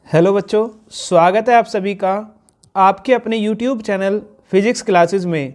Hello बच्चों, स्वागत है आप सभी का आपके अपने YouTube चैनल फिजिक्स क्लासेस में।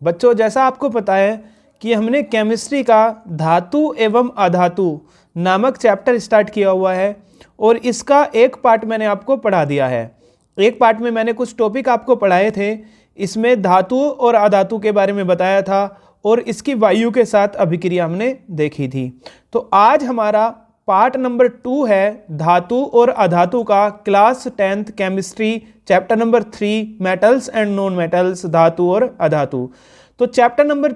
बच्चों, जैसा आपको पता है कि हमने केमिस्ट्री का धातु एवं अधातु नामक चैप्टर स्टार्ट किया हुआ है और इसका एक पार्ट मैंने आपको पढ़ा दिया है। एक पार्ट में मैंने कुछ टॉपिक आपको पढ़ाए थे, इसमें धातु और अधातु के बारे में बताया था और इसकी वायु के साथ अभिक्रिया हमने देखी थी। तो आज हमारा पार्ट नंबर 2 है धातु और अधातु का, class 10th chemistry, chapter number 3 metals and non metals, धातु और अधातु। तो चैप्टर नंबर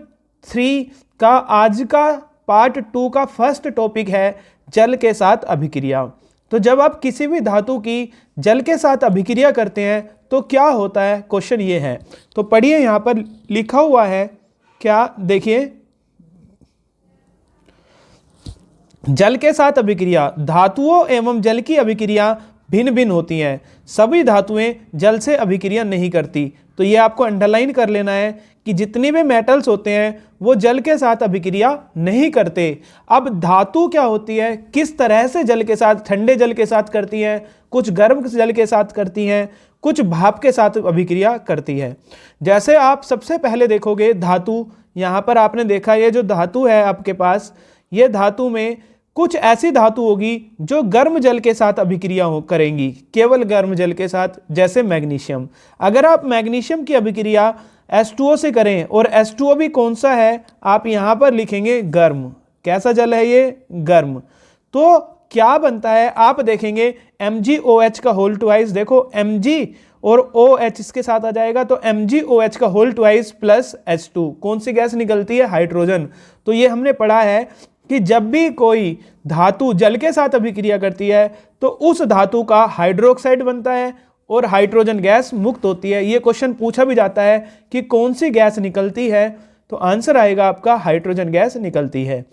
3 का आज का पार्ट 2 का फर्स्ट टॉपिक है जल के साथ अभिक्रिया। तो जब आप किसी भी धातु की जल के साथ अभिक्रिया करते हैं तो क्या होता है, क्वेश्चन ये है। तो पढ़िए, यहाँ पर लिखा हुआ है क्या, देखिए, जल के साथ अभिक्रिया। धातुओं एवं जल की अभिक्रिया भिन्न भिन्न होती हैं। सभी धातुएं जल से अभिक्रिया नहीं करती। तो ये आपको अंडरलाइन कर लेना है कि जितनी भी मेटल्स होते हैं वो जल के साथ अभिक्रिया नहीं करते। अब धातु क्या होती है, किस तरह से जल के साथ, ठंडे जल के साथ करती हैं, कुछ गर्म जल के साथ करती हैं, कुछ भाप के साथ अभिक्रिया करती है। जैसे आप सबसे पहले देखोगे धातु, यहाँ पर आपने देखा ये जो धातु है आपके पास, ये धातु में कुछ ऐसी धातु होगी जो गर्म जल के साथ अभिक्रिया करेंगी, केवल गर्म जल के साथ, जैसे मैग्नीशियम। अगर आप मैग्नीशियम की अभिक्रिया H2O से करें, और H2O भी कौन सा है, आप यहाँ पर लिखेंगे गर्म। कैसा जल है ये, गर्म। तो क्या बनता है, आप देखेंगे MgOH का होल ट्वाइस, देखो Mg और OH इसके साथ आ जाएगा तो MgOH का होल ट्वाइस प्लस H2, कौन सी गैस निकलती है, हाइड्रोजन। तो ये हमने पढ़ा है कि जब भी कोई धातु जल के साथ अभिक्रिया करती है तो उस धातु का हाइड्रोक्साइड बनता है और हाइड्रोजन गैस मुक्त होती है। ये क्वेश्चन पूछा भी जाता है कि कौन सी गैस निकलती है, तो आंसर आएगा आपका हाइड्रोजन गैस निकलती है।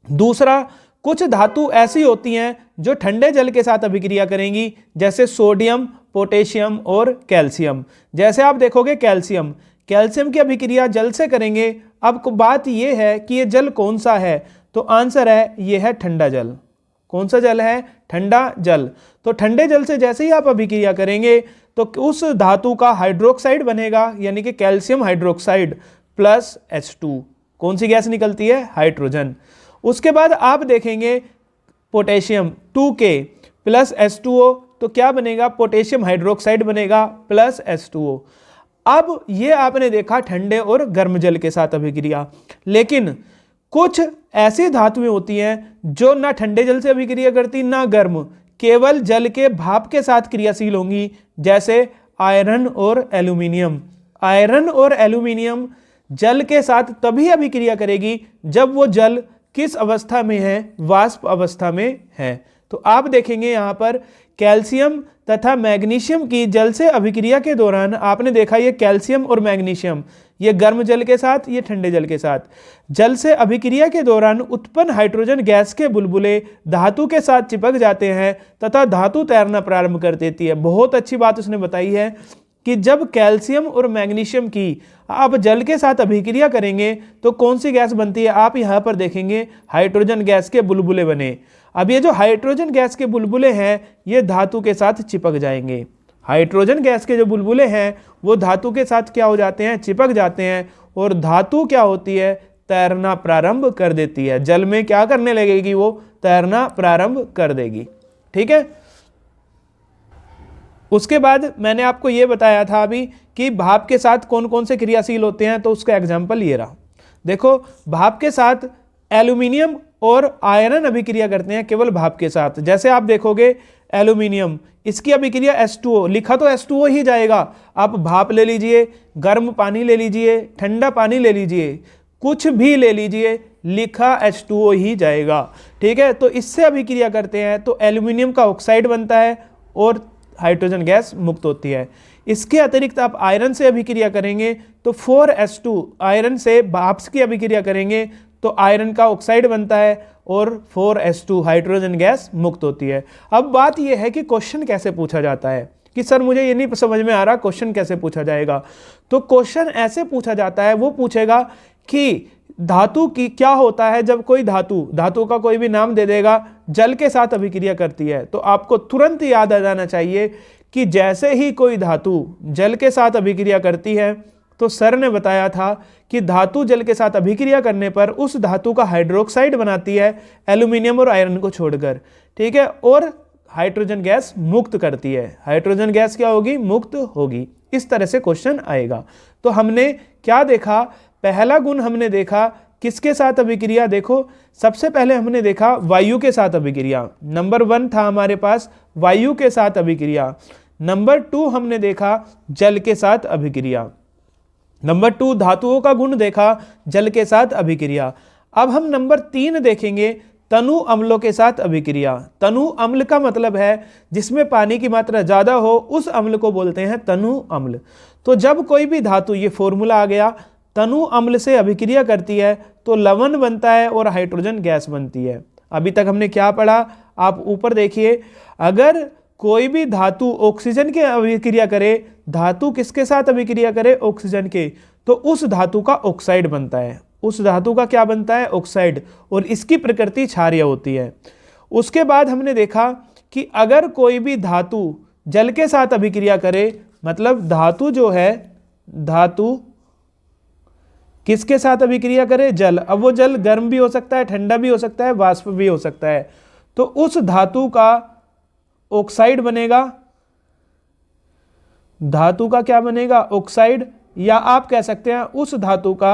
दूसरा, कुछ धातु ऐसी होती हैं जो ठंडे जल के साथ अभिक्रिया करेंगी, जैसे सोडियम, पोटेशियम और कैल्शियम। जैसे आप देखोगे कैल्शियम की अभिक्रिया जल से करेंगे। अब बात यह है कि ये जल कौन सा है, तो आंसर है ये है ठंडा जल। कौन सा जल है, ठंडा जल। तो ठंडे जल से जैसे ही आप अभिक्रिया करेंगे तो उस धातु का हाइड्रोक्साइड बनेगा, यानी कि कैल्शियम हाइड्रोक्साइड प्लस H2, कौन सी गैस निकलती है, हाइड्रोजन। उसके बाद आप देखेंगे पोटेशियम 2K प्लस H2O, तो क्या बनेगा, पोटेशियम हाइड्रोक्साइड बनेगा प्लस H2O। अब ये आपने देखा ठंडे और गर्म जल के साथ अभिक्रिया, लेकिन कुछ ऐसी धातुएं होती हैं जो ना ठंडे जल से अभिक्रिया करती ना गर्म, केवल जल के भाप के साथ क्रियाशील होंगी, जैसे आयरन और एल्यूमिनियम। आयरन और एल्यूमिनियम जल के साथ तभी अभिक्रिया करेगी जब वो जल किस अवस्था में है, वाष्प अवस्था में है। तो आप देखेंगे यहाँ पर कैल्शियम तथा मैग्नीशियम की जल से अभिक्रिया के दौरान आपने देखा ये कैल्शियम और मैग्नीशियम, ये गर्म जल के साथ, ये ठंडे जल के साथ, जल से अभिक्रिया के दौरान उत्पन्न हाइड्रोजन गैस के बुलबुले धातु के साथ चिपक जाते हैं तथा धातु तैरना प्रारंभ कर देती है। बहुत अच्छी बात उसने बताई है कि जब कैल्शियम और मैग्नीशियम की आप जल के साथ अभिक्रिया करेंगे तो कौन सी गैस बनती है, आप यहाँ पर देखेंगे हाइड्रोजन गैस के बुलबुले बने। अब ये जो हाइड्रोजन गैस के बुलबुले हैं ये धातु के साथ चिपक जाएंगे। हाइड्रोजन गैस के जो बुलबुले हैं वो धातु के साथ क्या हो जाते हैं, चिपक जाते हैं, और धातु क्या होती है, तैरना प्रारंभ कर देती है। जल में क्या करने लगेगी, वो तैरना प्रारंभ कर देगी। ठीक है। उसके बाद मैंने आपको ये बताया था अभी कि भाप के साथ कौन कौन से क्रियाशील होते हैं, तो उसका एग्जाम्पल ये रहा। देखो, भाप के साथ एल्यूमिनियम और आयरन अभिक्रिया करते हैं केवल भाप के साथ। जैसे आप देखोगे एल्यूमिनियम, इसकी अभिक्रिया H2O, लिखा तो H2O ही जाएगा। आप भाप ले लीजिए, गर्म पानी ले लीजिए, ठंडा पानी ले लीजिए, कुछ भी ले लीजिए, लिखा H2O ही जाएगा। ठीक है। तो इससे अभिक्रिया करते हैं तो एल्यूमिनियम का ऑक्साइड बनता है और हाइड्रोजन गैस मुक्त होती है। इसके अतिरिक्त आप आयरन से अभिक्रिया करेंगे तो 4H2, आयरन से भाप की अभिक्रिया करेंगे तो आयरन का ऑक्साइड बनता है और 4H2 हाइड्रोजन गैस मुक्त होती है। अब बात यह है कि क्वेश्चन कैसे पूछा जाता है, कि सर मुझे ये नहीं समझ में आ रहा क्वेश्चन कैसे पूछा जाएगा। तो क्वेश्चन ऐसे पूछा जाता है, वो पूछेगा कि धातु की क्या होता है जब कोई धातु का कोई भी नाम दे देगा, जल के साथ अभिक्रिया करती है, तो आपको तुरंत याद आ जाना चाहिए कि जैसे ही कोई धातु जल के साथ अभिक्रिया करती है तो सर ने बताया था कि धातु जल के साथ अभिक्रिया करने पर उस धातु का हाइड्रोक्साइड बनाती है एल्यूमिनियम और आयरन को छोड़कर, ठीक है, और हाइड्रोजन गैस मुक्त करती है। हाइड्रोजन गैस क्या होगी? मुक्त होगी। इस तरह से क्वेश्चन आएगा। तो हमने क्या देखा? पहला गुण हमने देखा किसके साथ अभिक्रिया, देखो सबसे पहले हमने देखा वायु के साथ अभिक्रिया। नंबर 1 था हमारे पास वायु के साथ अभिक्रिया। नंबर 2 हमने देखा जल के साथ अभिक्रिया। नंबर 2 धातुओं का गुण देखा जल के साथ अभिक्रिया। अब हम नंबर 3 देखेंगे तनु अम्लों के साथ अभिक्रिया। तनु अम्ल का मतलब है जिसमें पानी की मात्रा ज़्यादा हो, उस अम्ल को बोलते हैं तनु अम्ल। तो जब कोई भी धातु, ये फॉर्मूला आ गया, तनु अम्ल से अभिक्रिया करती है तो लवण बनता है और हाइड्रोजन गैस बनती है। अभी तक हमने क्या पढ़ा? आप ऊपर देखिए, अगर कोई भी धातु ऑक्सीजन के अभिक्रिया करे, धातु किसके साथ अभिक्रिया करे? ऑक्सीजन के, तो उस धातु का ऑक्साइड बनता है। उस धातु का क्या बनता है? ऑक्साइड, और इसकी प्रकृति क्षारीय होती है। उसके बाद हमने देखा कि अगर कोई भी धातु जल के साथ अभिक्रिया करे, मतलब धातु जो है, धातु किसके साथ अभिक्रिया करे? जल। अब वो जल गर्म भी हो सकता है, ठंडा भी हो सकता है, वाष्प भी हो सकता है, तो उस धातु का ऑक्साइड बनेगा। धातु का क्या बनेगा? ऑक्साइड, या आप कह सकते हैं उस धातु का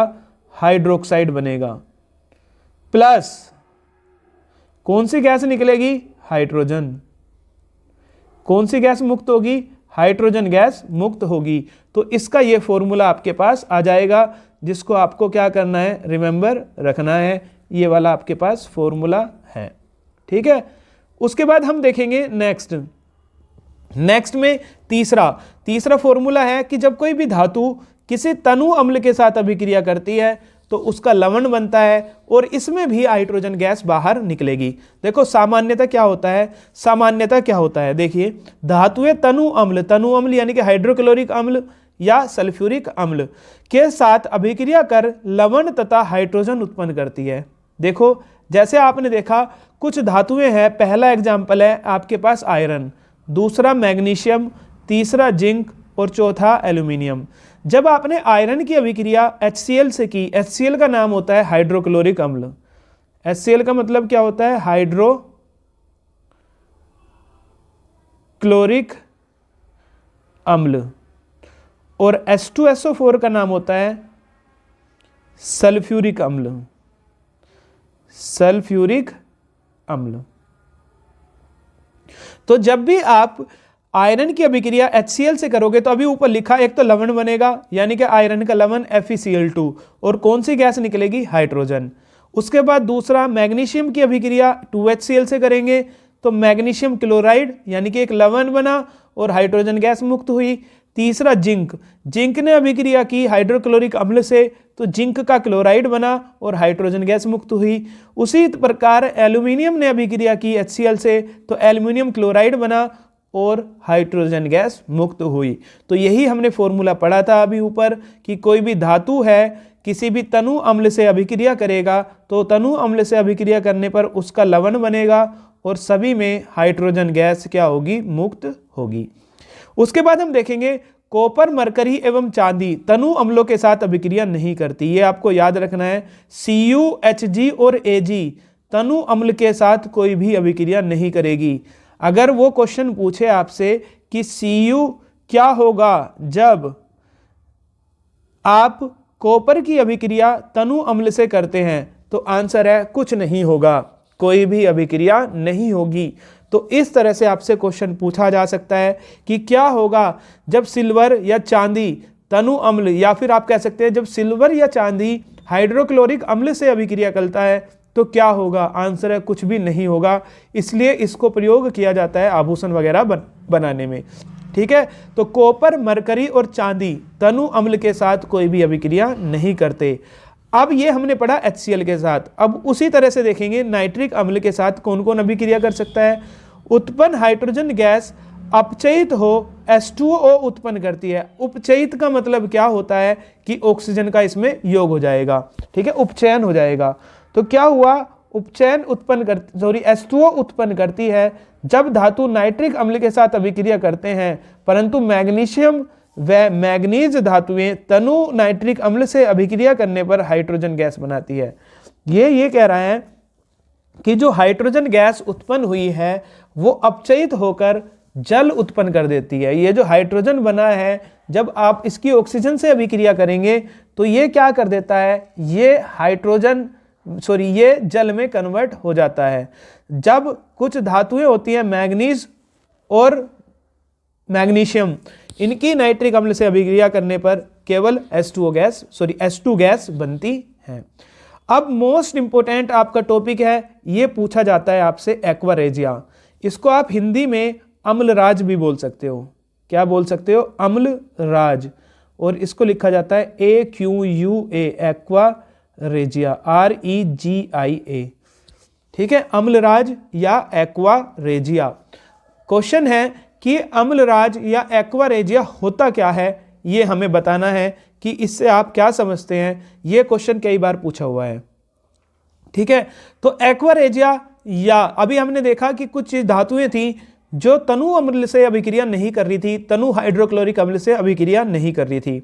हाइड्रोक्साइड बनेगा। प्लस कौन सी गैस निकलेगी? हाइड्रोजन। कौन सी गैस मुक्त होगी? हाइड्रोजन गैस मुक्त होगी। तो इसका ये फॉर्मूला आपके पास आ जाएगा, जिसको आपको क्या करना है? रिमेंबर रखना है। ये वाला आपके पास फॉर्मूला है, ठीक है। उसके बाद हम देखेंगे नेक्स्ट में तीसरा फॉर्मूला है कि जब कोई भी धातु किसी तनु अम्ल के साथ अभिक्रिया करती है तो उसका लवण बनता है और इसमें भी हाइड्रोजन गैस बाहर निकलेगी। देखो सामान्यतः क्या होता है, देखिए धातुएं तनु अम्ल यानी कि हाइड्रोक्लोरिक अम्ल या सल्फ्यूरिक अम्ल के साथ अभिक्रिया कर लवण तथा हाइड्रोजन उत्पन्न करती है। देखो जैसे आपने देखा कुछ धातुएं हैं, पहला एग्जाम्पल है आपके पास आयरन, दूसरा मैग्नीशियम, तीसरा जिंक और चौथा एल्यूमिनियम। जब आपने आयरन की अभिक्रिया HCl से की, HCl का नाम होता है हाइड्रोक्लोरिक अम्ल। HCl का मतलब क्या होता है? हाइड्रोक्लोरिक अम्ल। और H2SO4 का नाम होता है सल्फ्यूरिक अम्ल। तो जब भी आप आयरन की अभिक्रिया HCl से करोगे तो अभी ऊपर लिखा, एक तो लवण बनेगा यानी कि आयरन का लवण FeCl2, और कौन सी गैस निकलेगी? हाइड्रोजन। उसके बाद दूसरा मैग्नीशियम की अभिक्रिया 2HCl से करेंगे तो मैग्नीशियम क्लोराइड यानी कि एक लवण बना और हाइड्रोजन गैस मुक्त हुई। तीसरा जिंक ने अभिक्रिया की हाइड्रोक्लोरिक अम्ल से तो जिंक का क्लोराइड बना और हाइड्रोजन गैस मुक्त हुई। उसी प्रकार एल्यूमिनियम ने अभिक्रिया की HCl से तो एल्यूमिनियम क्लोराइड बना और हाइड्रोजन गैस मुक्त हुई। तो यही हमने फॉर्मूला पढ़ा था अभी ऊपर कि कोई भी धातु है किसी भी तनु अम्ल से अभिक्रिया करेगा तो तनु अम्ल से अभिक्रिया करने पर उसका लवण बनेगा और सभी में हाइड्रोजन गैस क्या होगी? मुक्त होगी। उसके बाद हम देखेंगे कॉपर, मरकरी एवं चांदी तनु अम्लों के साथ अभिक्रिया नहीं करती। ये आपको याद रखना है, Cu, Hg और Ag तनु अम्ल के साथ कोई भी अभिक्रिया नहीं करेगी। अगर वो क्वेश्चन पूछे आपसे कि Cu क्या होगा जब आप कॉपर की अभिक्रिया तनु अम्ल से करते हैं, तो आंसर है कुछ नहीं होगा, कोई भी अभिक्रिया नहीं होगी। तो इस तरह से आपसे क्वेश्चन पूछा जा सकता है कि क्या होगा जब सिल्वर या चांदी तनु अम्ल, या फिर आप कह सकते हैं जब सिल्वर या चांदी हाइड्रोक्लोरिक अम्ल से अभिक्रिया करता है तो क्या होगा? आंसर है कुछ भी नहीं होगा। इसलिए इसको प्रयोग किया जाता है आभूषण वगैरह बनाने में, ठीक है। तो कॉपर, मरकरी और चांदी तनु अम्ल के साथ कोई भी अभिक्रिया नहीं करते। अब ये हमने पढ़ा HCl के साथ। अब उसी तरह से देखेंगे नाइट्रिक अम्ल के साथ कौन कौन अभिक्रिया कर सकता है। उत्पन्न हाइड्रोजन गैस अपचयित हो H2O उत्पन्न करती है। उपचयित का मतलब क्या होता है कि ऑक्सीजन का इसमें योग हो जाएगा, ठीक है, उपचयन हो जाएगा। तो क्या हुआ, उपचयन उत्पन्न कर H2O उत्पन्न करती है जब धातु नाइट्रिक अम्ल के साथ अभिक्रिया करते हैं, परंतु मैग्नीशियम व मैग्नीज धातुएं तनु नाइट्रिक अम्ल से अभिक्रिया करने पर हाइड्रोजन गैस बनाती है। ये कह रहा है कि जो हाइड्रोजन गैस उत्पन्न हुई है वो अपचयित होकर जल उत्पन्न कर देती है। ये जो हाइड्रोजन बना है, जब आप इसकी ऑक्सीजन से अभिक्रिया करेंगे तो ये क्या कर देता है, ये जल में कन्वर्ट हो जाता है। जब कुछ धातुएं होती हैं मैग्नीज और मैग्नीशियम, इनकी नाइट्रिक अम्ल से अभिक्रिया करने पर केवल H2 गैस बनती है। अब मोस्ट इंपोर्टेंट आपका टॉपिक है, ये पूछा जाता है आपसे एक्वा रेजिया। इसको आप हिंदी में अम्लराज भी बोल सकते हो। क्या बोल सकते हो, अम्लराज, और इसको लिखा जाता है AQUA, एक्वा रेजिया, REGIA, ठीक है, अम्लराज या एक्वा रेजिया। क्वेश्चन है कि अम्लराज या एक्वा रेजिया होता क्या है, ये हमें बताना है कि इससे आप क्या समझते हैं। ये क्वेश्चन कई बार पूछा हुआ है, ठीक है। तो एक्वा रेजिया, या अभी हमने देखा कि कुछ धातुएं थी जो तनु अम्ल से अभिक्रिया नहीं कर रही थी, तनु हाइड्रोक्लोरिक अम्ल से अभिक्रिया नहीं कर रही थी।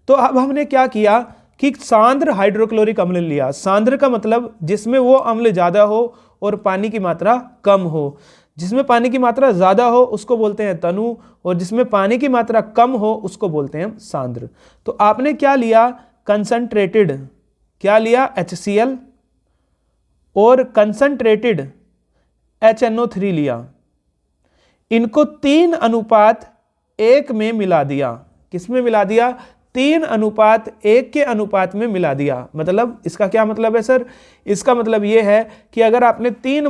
तो अब हमने क्या किया कि सांद्र हाइड्रोक्लोरिक अम्ल लिया। सांद्र का मतलब जिसमें वो अम्ल ज़्यादा हो और पानी की मात्रा कम हो। जिसमें पानी की मात्रा ज़्यादा हो उसको बोलते हैं तनु, और जिसमें पानी की मात्रा कम हो उसको बोलते हैं सांद्र। तो आपने क्या लिया, कंसंट्रेटेड, क्या लिया, HCl, और कंसंट्रेटेड HNO3 लिया। इनको 3:1 में मिला दिया। किसमें मिला दिया, 3:1 के अनुपात में मिला दिया। मतलब इसका क्या मतलब है सर, इसका मतलब ये है कि अगर आपने 3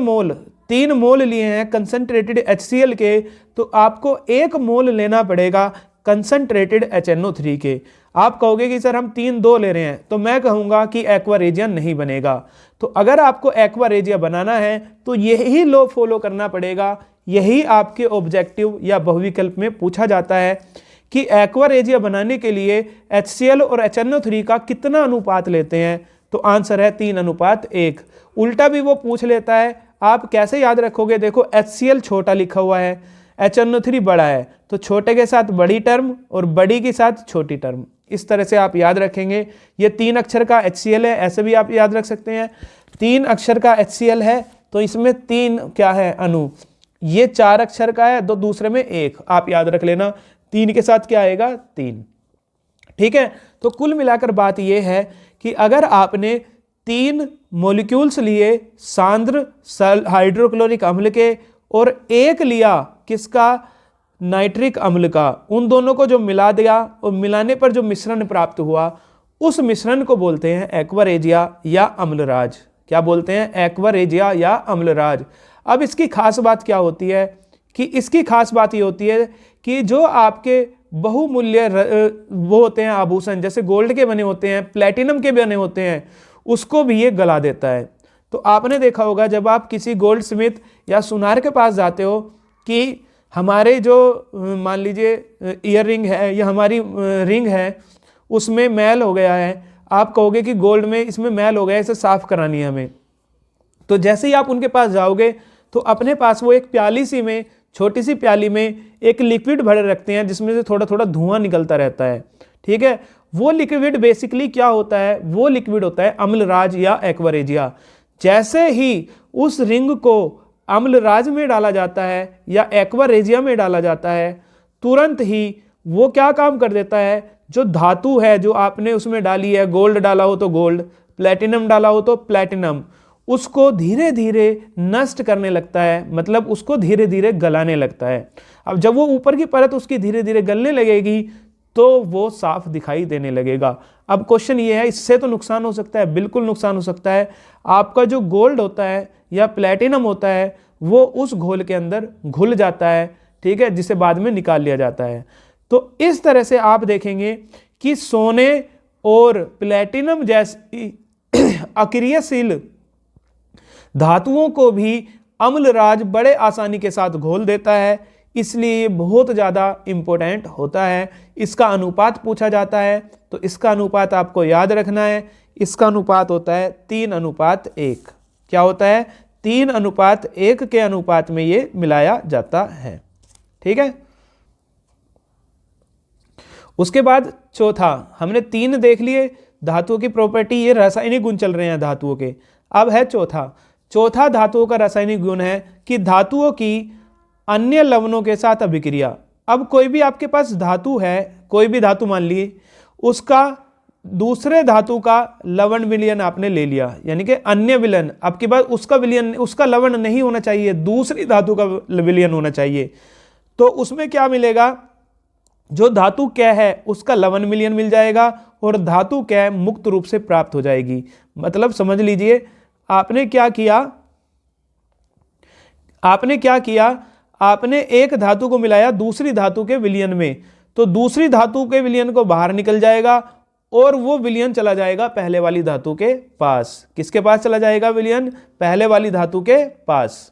मोल लिए हैं कंसंट्रेटेड HCl के, तो आपको 1 मोल लेना पड़ेगा कंसंट्रेटेड HNO3 के। आप कहोगे कि सर हम 3-2 ले रहे हैं, तो मैं कहूँगा कि एक्वा रेजिया नहीं बनेगा। तो अगर आपको एक्वा रेजिया बनाना है तो यही लॉ फॉलो करना पड़ेगा। यही आपके ऑब्जेक्टिव या बहुविकल्प में पूछा जाता है कि एक्वा रेजिया बनाने के लिए HCl और HNO3 का कितना अनुपात लेते हैं। तो आंसर है 3:1। उल्टा भी वो पूछ लेता है, आप कैसे याद रखोगे, देखो HCl छोटा लिखा हुआ है, HNO3 बड़ा है, तो छोटे के साथ बड़ी टर्म और बड़ी के साथ छोटी टर्म, इस तरह से आप याद रखेंगे। ये 3 अक्षर का HCl है, ऐसे भी आप याद रख सकते हैं। 3 अक्षर का HCl है तो इसमें 3 क्या है, अणु। ये 4 अक्षर का है तो दूसरे में 1, आप याद रख लेना। 3 के साथ क्या आएगा, 3, ठीक है। तो कुल मिलाकर बात यह है कि अगर आपने 3 मॉलिक्यूल्स लिए सांद्र हाइड्रोक्लोरिक अम्ल के और 1 लिया किसका, नाइट्रिक अम्ल का, उन दोनों को जो मिला दिया और मिलाने पर जो मिश्रण प्राप्त हुआ, उस मिश्रण को बोलते हैं एक्वा रेजिया या अम्लराज। क्या बोलते हैं, एक्वा रेजिया या अम्लराज। अब इसकी खास बात क्या होती है कि इसकी खास बात ये होती है कि जो आपके बहुमूल्य वो होते हैं आभूषण, जैसे गोल्ड के बने होते हैं, प्लेटिनम के बने होते हैं, उसको भी ये गला देता है। तो आपने देखा होगा जब आप किसी गोल्ड स्मिथ या सुनार के पास जाते हो कि हमारे जो मान लीजिए ईयर रिंग है या हमारी रिंग है उसमें मैल हो गया है, आप कहोगे कि गोल्ड में इसमें मैल हो गया, इसे साफ करानी है हमें। तो जैसे ही आप उनके पास जाओगे तो अपने पास वो एक प्याली सी में, छोटी सी प्याली में एक लिक्विड भरे रखते हैं जिसमें से थोड़ा थोड़ा धुआं निकलता रहता है, ठीक है। वो लिक्विड बेसिकली क्या होता है, वो लिक्विड होता है अम्लराज या एक्वा रेजिया। जैसे ही उस रिंग को अम्लराज में डाला जाता है या एक्वा रेजिया में डाला जाता है, तुरंत ही वो क्या काम कर देता है, जो धातु है जो आपने उसमें डाली है, गोल्ड डाला हो तो गोल्ड, प्लेटिनम डाला हो तो प्लेटिनम, उसको धीरे धीरे नष्ट करने लगता है, मतलब उसको धीरे धीरे गलाने लगता है। अब जब वो ऊपर की परत उसकी धीरे धीरे गलने लगेगी तो वो साफ दिखाई देने लगेगा। अब क्वेश्चन ये है, इससे तो नुकसान हो सकता है, बिल्कुल नुकसान हो सकता है। आपका जो गोल्ड होता है या प्लेटिनम होता है वो उस घोल के अंदर घुल जाता है, ठीक है, जिसे बाद में निकाल लिया जाता है। तो इस तरह से आप देखेंगे कि सोने और प्लेटिनम जैसी अक्रियशील धातुओं को भी अम्लराज बड़े आसानी के साथ घोल देता है। इसलिए ये बहुत ज़्यादा इम्पोर्टेंट होता है। इसका अनुपात पूछा जाता है तो इसका अनुपात आपको याद रखना है। इसका अनुपात होता है 3:1। क्या होता है? 3:1 के अनुपात में ये मिलाया जाता है। ठीक है। उसके बाद चौथा, हमने 3 देख लिए धातुओं की प्रॉपर्टी, ये रासायनिक गुण चल रहे हैं धातुओं के। अब है चौथा धातुओं का रासायनिक गुण है कि धातुओं की अन्य लवणों के साथ अभिक्रिया। अब कोई भी आपके पास धातु है, कोई भी धातु मान ली, उसका दूसरे धातु का लवण विलयन आपने ले लिया, यानी कि अन्य विलयन, आपके पास उसका विलयन, उसका लवण नहीं होना चाहिए, दूसरी धातु का विलयन होना चाहिए। तो उसमें क्या मिलेगा? जो धातु क है उसका लवण विलयन मिल जाएगा और धातु क मुक्त रूप से प्राप्त हो जाएगी। मतलब समझ लीजिए आपने क्या किया, आपने एक धातु को मिलाया दूसरी धातु के विलयन में, तो दूसरी धातु के विलयन को बाहर निकल जाएगा और वो विलयन चला जाएगा पहले वाली धातु के पास। किसके पास चला जाएगा विलयन? पहले वाली धातु के पास।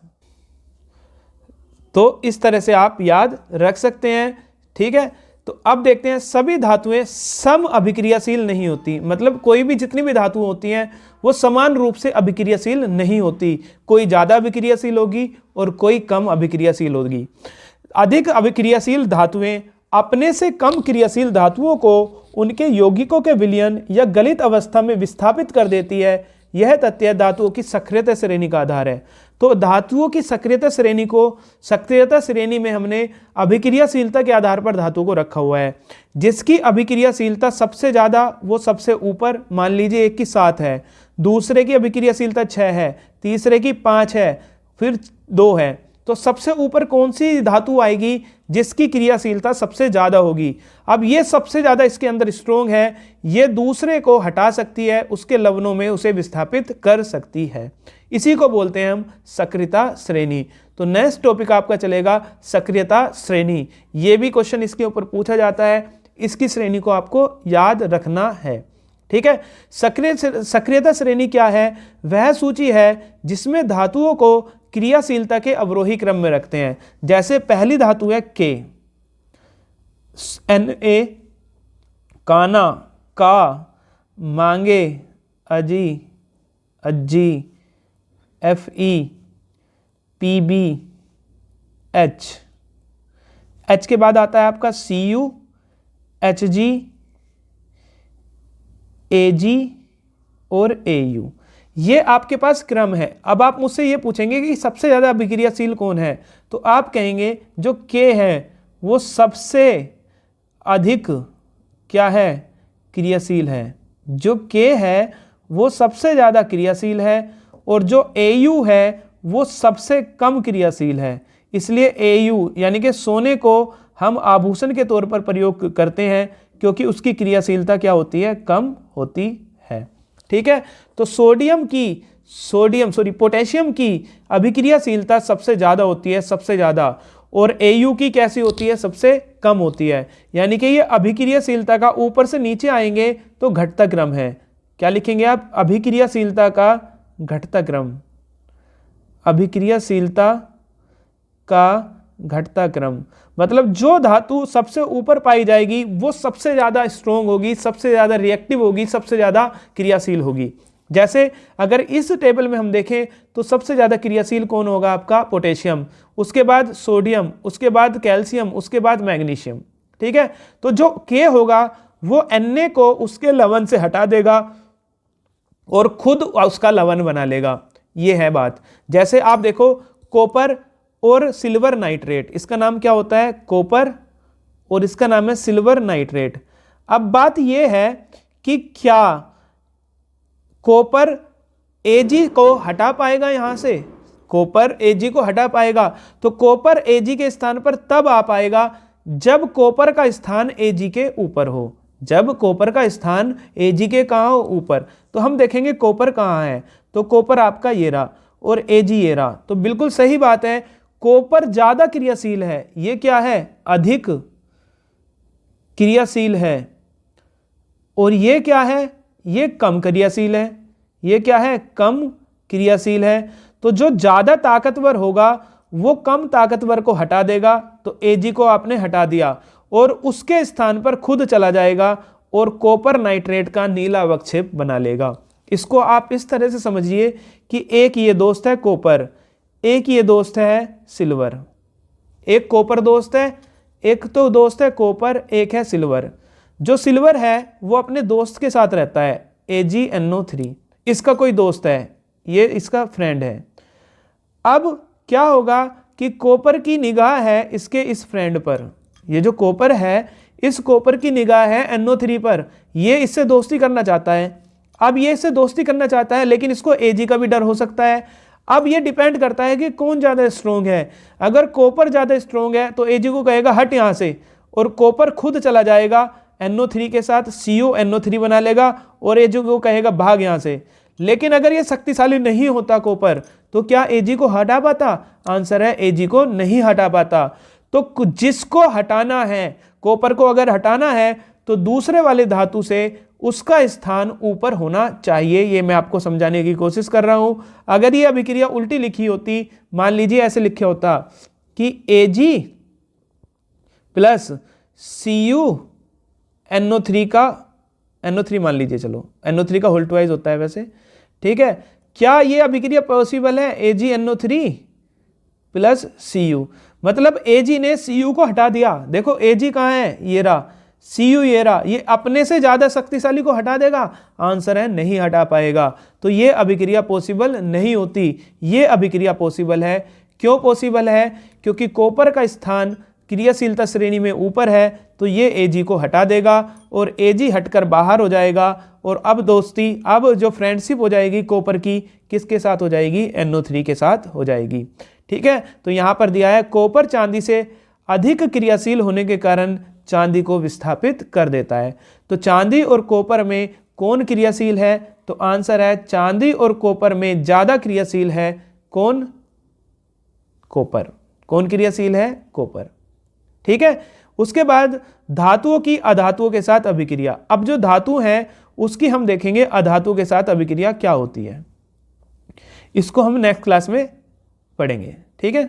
तो इस तरह से आप याद रख सकते हैं। ठीक है। तो अब देखते हैं, सभी धातुएं सम अभिक्रियाशील नहीं होती। मतलब कोई भी, जितनी भी धातुएं होती हैं वो समान रूप से अभिक्रियाशील नहीं होती। कोई ज़्यादा अभिक्रियाशील होगी और कोई कम अभिक्रियाशील होगी। अधिक अभिक्रियाशील धातुएं अपने से कम क्रियाशील धातुओं को उनके यौगिकों के विलयन या गलित अवस्था में विस्थापित कर देती है। यह तथ्य धातुओं की सक्रियता श्रेणी का आधार है। तो धातुओं की सक्रियता श्रेणी में हमने अभिक्रियाशीलता के आधार पर धातु को रखा हुआ है। जिसकी अभिक्रियाशीलता सबसे ज़्यादा वो सबसे ऊपर, मान लीजिए एक की 7 है, दूसरे की अभिक्रियाशीलता 6 है, तीसरे की 5 है, फिर 2 है। तो सबसे ऊपर कौन सी धातु आएगी? जिसकी क्रियाशीलता सबसे ज़्यादा होगी। अब ये सबसे ज़्यादा इसके अंदर स्ट्रोंग है, ये दूसरे को हटा सकती है, उसके लवणों में उसे विस्थापित कर सकती है। इसी को बोलते हैं हम सक्रियता श्रेणी। तो नेक्स्ट टॉपिक आपका चलेगा सक्रियता श्रेणी। ये भी क्वेश्चन इसके ऊपर पूछा जाता है, इसकी श्रेणी को आपको याद रखना है। ठीक है। सक्रियता श्रेणी क्या है? वह सूची है जिसमें धातुओं को क्रियाशीलता के अवरोही क्रम में रखते हैं। जैसे पहली धातु है के, Na, काना, का, मांगे, अजी, अज्जी, Fe, Pb, H के बाद आता है आपका Cu, Hg, Ag और Au। ये आपके पास क्रम है। अब आप मुझसे ये पूछेंगे कि सबसे ज़्यादा अभिक्रियाशील कौन है, तो आप कहेंगे जो K है वो सबसे अधिक क्या है? क्रियाशील है। जो K है वो सबसे ज़्यादा क्रियाशील है और जो Au है वो सबसे कम क्रियाशील है। इसलिए Au यानी कि सोने को हम आभूषण के तौर पर प्रयोग करते हैं क्योंकि उसकी क्रियाशीलता क्या होती है? कम होती है। ठीक है। तो पोटेशियम की अभिक्रियाशीलता सबसे ज़्यादा होती है, सबसे ज़्यादा, और Au की कैसी होती है? सबसे कम होती है। यानी कि ये अभिक्रियाशीलता का ऊपर से नीचे आएंगे तो घटता क्रम है। क्या लिखेंगे आप? अभिक्रियाशीलता का घटता क्रम। अभिक्रियाशीलता का घटता क्रम मतलब जो धातु सबसे ऊपर पाई जाएगी वो सबसे ज़्यादा स्ट्रोंग होगी, सबसे ज़्यादा रिएक्टिव होगी, सबसे ज़्यादा क्रियाशील होगी। जैसे अगर इस टेबल में हम देखें तो सबसे ज़्यादा क्रियाशील कौन होगा? आपका पोटेशियम, उसके बाद सोडियम, उसके बाद कैल्शियम, उसके बाद मैग्नीशियम। ठीक है। तो जो K होगा वो Na को उसके लवण से हटा देगा और खुद उसका लवण बना लेगा। ये है बात। जैसे आप देखो कॉपर और सिल्वर नाइट्रेट, इसका नाम क्या होता है? कॉपर, और इसका नाम है सिल्वर नाइट्रेट। अब बात यह है कि क्या कॉपर Ag को हटा पाएगा? यहां से कॉपर Ag को हटा पाएगा? तो कॉपर Ag के स्थान पर तब आ पाएगा जब कॉपर का स्थान Ag के ऊपर हो। जब कॉपर का स्थान Ag के कहाँ हो? ऊपर। तो हम deखेंगे कॉपर कहाँ है, तो कॉपर आपका ये रहा और Ag ये रहा। तो बिल्कुल सही बात है, कॉपर ज्यादा क्रियाशील है। ये क्या है? अधिक क्रियाशील है। और ये क्या है? ये कम क्रियाशील है। ये क्या है? कम क्रियाशील है। तो जो ज्यादा ताकतवर होगा वो कम ताकतवर को हटा देगा, तो Ag को आपने हटा दिया और उसके स्थान पर खुद चला जाएगा और कॉपर नाइट्रेट का नीला अवक्षेप बना लेगा। इसको आप इस तरह से समझिए कि एक ये दोस्त है कॉपर, एक ये दोस्त है सिल्वर, एक कॉपर दोस्त है, एक तो दोस्त है कॉपर, एक है सिल्वर। जो सिल्वर है वो अपने दोस्त के साथ रहता है AgNO3, इसका कोई दोस्त है, ये इसका फ्रेंड है। अब क्या होगा कि कॉपर की निगाह है इसके इस फ्रेंड पर, ये जो कॉपर है इस कॉपर की निगाह है NO3 पर, ये इससे दोस्ती करना चाहता है। अब ये इससे दोस्ती करना चाहता है लेकिन इसको Ag का भी डर हो सकता है। अब ये डिपेंड करता है कि कौन ज़्यादा स्ट्रोंग है। अगर कॉपर ज़्यादा स्ट्रोंग है तो Ag को कहेगा हट यहाँ से, और कॉपर खुद चला जाएगा NO3 के साथ CuNO3 बना लेगा और Ag को कहेगा भाग यहाँ से। लेकिन अगर ये शक्तिशाली नहीं होता कॉपर, तो क्या Ag को हटा पाता? आंसर है Ag को नहीं हटा पाता। तो जिसको हटाना है, कॉपर को अगर हटाना है तो दूसरे वाले धातु से उसका स्थान ऊपर होना चाहिए। ये मैं आपको समझाने की कोशिश कर रहा हूं। अगर ये अभिक्रिया उल्टी लिखी होती, मान लीजिए ऐसे लिखा होता कि Ag प्लस CuNO3 का NO3 मान लीजिए, चलो NO3 का होल ट्वाइस होता है वैसे, ठीक है। क्या ये अभिक्रिया पॉसिबल है? AgNO3 प्लस Cu, मतलब Ag ने Cu को हटा दिया। देखो Ag कहाँ है, ये रहा, Cu ये रहा, ये अपने से ज्यादा शक्तिशाली को हटा देगा? आंसर है नहीं हटा पाएगा। तो ये अभिक्रिया पॉसिबल नहीं होती। ये अभिक्रिया पॉसिबल है। क्यों पॉसिबल है? क्योंकि कॉपर का स्थान क्रियाशीलता श्रेणी में ऊपर है, तो ये Ag को हटा देगा और Ag हटकर बाहर हो जाएगा। और अब दोस्ती, अब जो फ्रेंडशिप हो जाएगी कॉपर की, किसके साथ हो जाएगी? NO3 के साथ हो जाएगी, ठीक है। तो यहाँ पर दिया है कॉपर चांदी से अधिक क्रियाशील होने के कारण चांदी को विस्थापित कर देता है। तो चांदी और कॉपर में कौन क्रियाशील है? तो आंसर है चांदी और कॉपर में ज्यादा क्रियाशील है कौन? कॉपर। कौन क्रियाशील है? कॉपर, ठीक है। उसके बाद धातुओं की अधातुओं के साथ अभिक्रिया। अब जो धातु है उसकी हम देखेंगे अधातु के साथ अभिक्रिया क्या होती है, इसको हम नेक्स्ट क्लास में पढ़ेंगे, ठीक है।